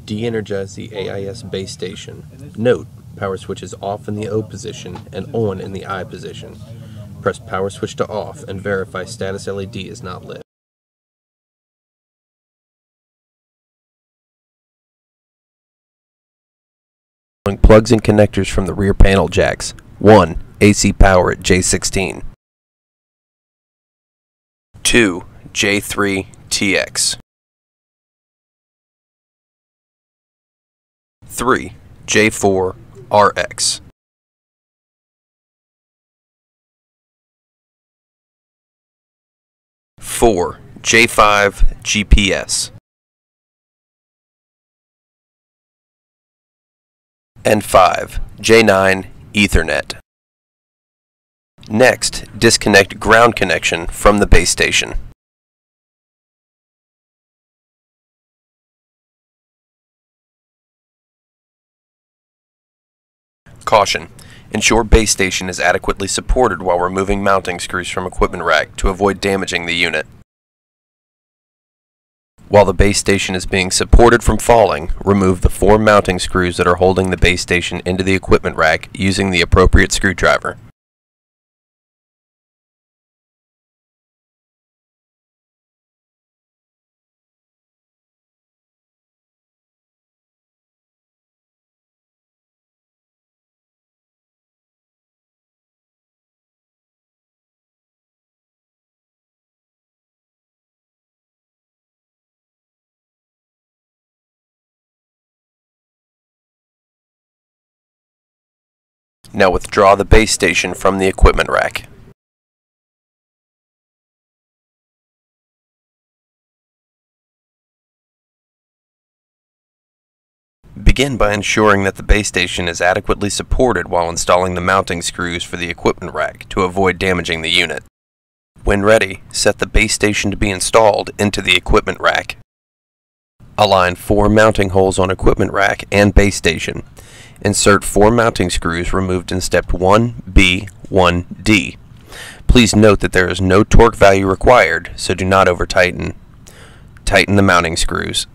De-energize the AIS Base Station. Note, power switch is off in the O position and on in the I position. Press power switch to off and verify status LED is not lit. Plugs and connectors from the rear panel jacks. 1. AC power at J16. 2. J3 TX. 3. J4 RX. 4. J5 GPS. And 5. J9 Ethernet. Next, disconnect ground connection from the base station. Caution: ensure base station is adequately supported while removing mounting screws from equipment rack to avoid damaging the unit. While the base station is being supported from falling, remove the 4 mounting screws that are holding the base station into the equipment rack using the appropriate screwdriver. Now withdraw the base station from the equipment rack. Begin by ensuring that the base station is adequately supported while installing the mounting screws for the equipment rack to avoid damaging the unit. When ready, set the base station to be installed into the equipment rack. Align 4 mounting holes on equipment rack and base station. Insert 4 mounting screws removed in step 1B, 1D. Please note that there is no torque value required, so do not over-tighten. Tighten the mounting screws.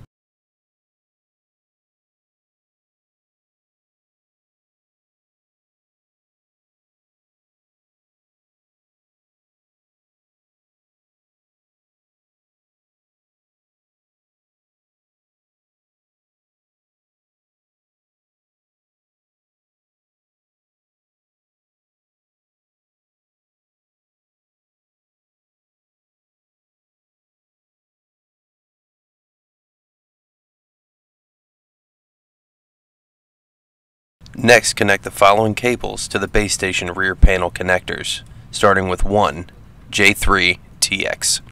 Next, connect the following cables to the base station rear panel connectors, starting with 1. J3 TX.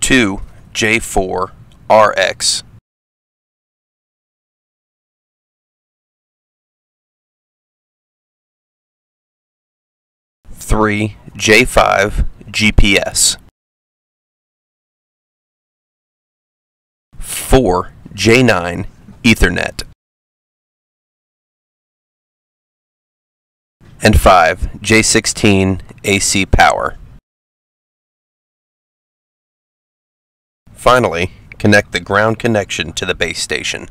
2. J4 RX. 3. J5 GPS. 4. J9 Ethernet. And 5. J16 AC power. Finally, connect the ground connection to the base station.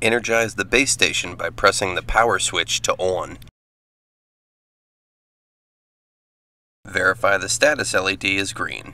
Energize the base station by pressing the power switch to on. Verify the status LED is green.